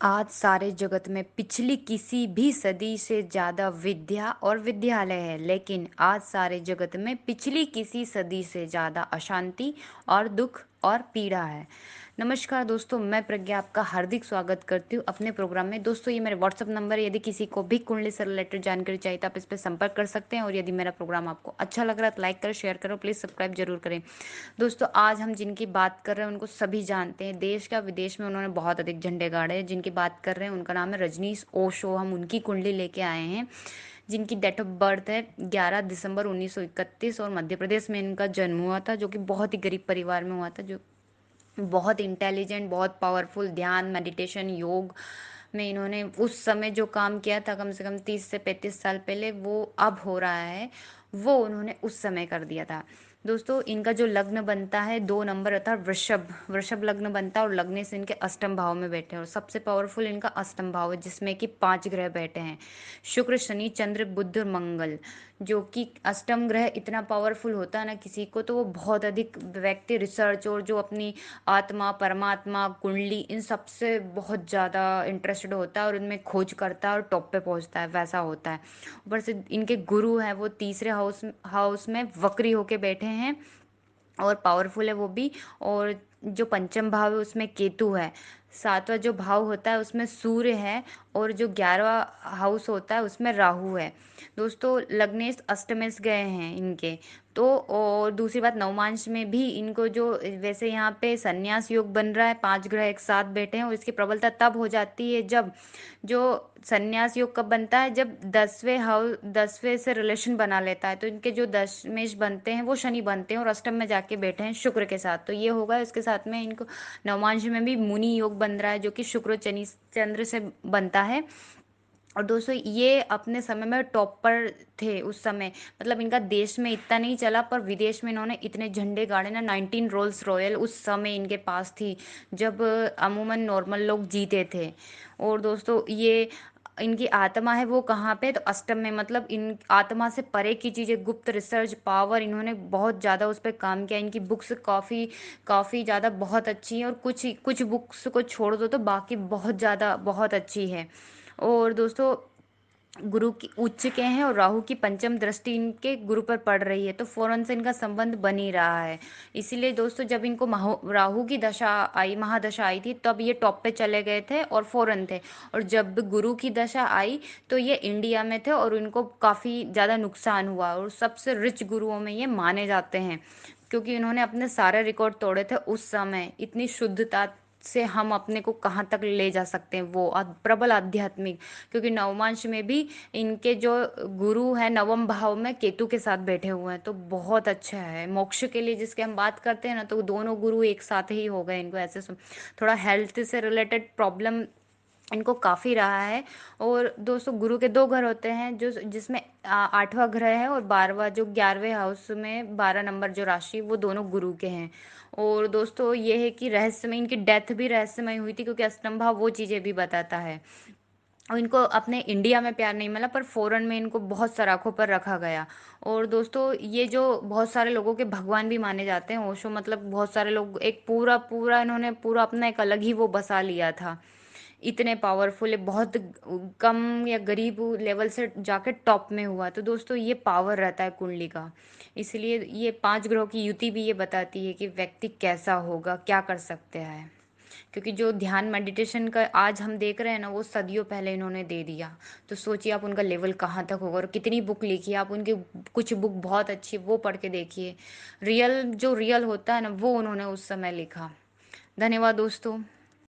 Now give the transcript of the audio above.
आज सारे जगत में पिछली किसी भी सदी से ज्यादा विद्या और विद्यालय है, लेकिन आज सारे जगत में पिछली किसी सदी से ज्यादा अशांति और दुख और पीड़ा है। नमस्कार दोस्तों, मैं प्रज्ञा आपका हार्दिक स्वागत करती हूँ अपने प्रोग्राम में। दोस्तों, ये मेरे व्हाट्सअप नंबर है। यदि किसी को भी कुंडली से रिलेटेड जानकारी चाहिए तो आप इस पर संपर्क कर सकते हैं। और यदि मेरा प्रोग्राम आपको अच्छा लग रहा है तो लाइक करो, शेयर करो, प्लीज़ सब्सक्राइब जरूर करें। दोस्तों, आज हम जिनकी बात कर रहे हैं उनको सभी जानते हैं। देश का विदेश में उन्होंने बहुत अधिक झंडे गाड़े हैं। जिनकी बात कर रहे हैं उनका नाम है रजनीश ओशो। हम उनकी कुंडली लेके आए हैं, जिनकी डेट ऑफ बर्थ है 11 दिसंबर 1931 और मध्य प्रदेश में इनका जन्म हुआ था, जो कि बहुत ही गरीब परिवार में हुआ था। जो बहुत इंटेलिजेंट, बहुत पावरफुल, ध्यान, मेडिटेशन, योग में इन्होंने उस समय जो काम किया था कम से कम 30 से 35 साल पहले, वो अब हो रहा है, वो उन्होंने उस समय कर दिया था। दोस्तों, इनका जो लग्न बनता है 2 नंबर अर्थात वृषभ वृषभ लग्न बनता है और लगने से इनके अष्टम भाव में बैठे हैं। और सबसे पावरफुल इनका अष्टम भाव है, जिसमें कि 5 ग्रह बैठे हैं: शुक्र, शनि, चंद्र, बुध और मंगल। जो कि अष्टम ग्रह इतना पावरफुल होता है ना किसी को, तो वो बहुत अधिक व्यक्ति रिसर्च और जो अपनी आत्मा, परमात्मा, कुंडली, इन सब से बहुत ज़्यादा इंटरेस्टेड होता है और उनमें खोज करता है और टॉप पे पहुंचता है, वैसा होता है। ऊपर से इनके गुरु हैं, वो तीसरे हाउस हाउस में वक्री होके बैठे हैं और पावरफुल है वो भी। और जो पंचम भाव है उसमें केतु है। सातवां जो भाव होता है उसमें सूर्य है। और जो 11वां हाउस होता है उसमें राहु है। दोस्तों, लग्नेश अष्टमेश गए हैं इनके। तो और दूसरी बात, नवमांश में भी इनको जो वैसे यहाँ पे संन्यास योग बन रहा है, 5 ग्रह एक साथ बैठे हैं, और इसकी प्रबलता तब हो जाती है जब जो संन्यास योग कब बनता है, जब 10वें से रिलेशन बना लेता है। तो इनके जो दशमेश बनते हैं वो शनि बनते हैं और अष्टम में जाके बैठे हैं शुक्र के साथ। तो ये होगा, इसके साथ में इनको नवमांश में भी मुनि योग बन रहा है, जो कि शुक्र और शनि चंद्र से बनता है। और दोस्तों, ये अपने समय में टॉप पर थे उस समय। मतलब इनका देश में इतना नहीं चला, पर विदेश में इन्होंने इतने झंडे गाड़े ना। 19 रोल्स रॉयल उस समय इनके पास थी, जब अमूमन नॉर्मल लोग जीते थे। और दोस्तों, ये इनकी आत्मा है वो कहाँ पे, तो अष्टम में। मतलब इन आत्मा से परे की चीज़ें, गुप्त रिसर्च पावर, इन्होंने बहुत ज़्यादा उस पर काम किया। इनकी बुक्स काफ़ी काफ़ी ज़्यादा बहुत अच्छी हैं, और कुछ कुछ बुक्स को छोड़ दो तो बाकी बहुत ज़्यादा बहुत अच्छी है। और दोस्तों, गुरु की उच्च के हैं और राहु की पंचम दृष्टि इनके गुरु पर पड़ रही है, तो फौरन से इनका संबंध बन ही रहा है। इसीलिए दोस्तों, जब इनको राहु की दशा आई, महादशा आई थी, तब ये टॉप पे चले गए थे और फौरन थे। और जब गुरु की दशा आई तो ये इंडिया में थे और इनको काफ़ी ज़्यादा नुकसान हुआ। और सबसे रिच गुरुओं में ये माने जाते हैं, क्योंकि इन्होंने अपने सारे रिकॉर्ड तोड़े थे उस समय। इतनी शुद्धता से हम अपने को कहाँ तक ले जा सकते हैं, वो प्रबल आध्यात्मिक। क्योंकि नवमांश में भी इनके जो गुरु है नवम भाव में केतु के साथ बैठे हुए हैं, तो बहुत अच्छा है मोक्ष के लिए। जिसके हम बात करते हैं ना, तो दोनों गुरु एक साथ ही हो गए इनको। ऐसे थोड़ा हेल्थ से रिलेटेड प्रॉब्लम इनको काफ़ी रहा है। और दोस्तों, गुरु के 2 घर होते हैं, जो जिसमें 8वां ग्रह है और 12वां, जो 11वें हाउस में 12 नंबर जो राशि, वो दोनों गुरु के हैं। और दोस्तों, ये है कि रहस्यमय, इनकी डेथ भी रहस्यमय हुई थी, क्योंकि अष्टम भाव वो चीज़ें भी बताता है। और इनको अपने इंडिया में प्यार नहीं मिला, पर फॉरेन में इनको बहुत सराखों पर रखा गया। और दोस्तों, ये जो बहुत सारे लोगों के भगवान भी माने जाते हैं ओशो। मतलब बहुत सारे लोग, एक पूरा पूरा इन्होंने पूरा अपना एक अलग ही वो बसा लिया था। इतने पावरफुल है, बहुत कम या गरीब लेवल से जाके टॉप में हुआ। तो दोस्तों, ये पावर रहता है कुंडली का। इसलिए ये 5 ग्रहों की युति भी ये बताती है कि व्यक्ति कैसा होगा, क्या कर सकते हैं। क्योंकि जो ध्यान मेडिटेशन का आज हम देख रहे हैं ना, वो सदियों पहले इन्होंने दे दिया। तो सोचिए आप उनका लेवल कहाँ तक होगा, और कितनी बुक लिखी है। आप उनकी कुछ बुक बहुत अच्छी, वो पढ़ के देखिए। रियल जो रियल होता है ना, वो उन्होंने उस समय लिखा। धन्यवाद दोस्तों।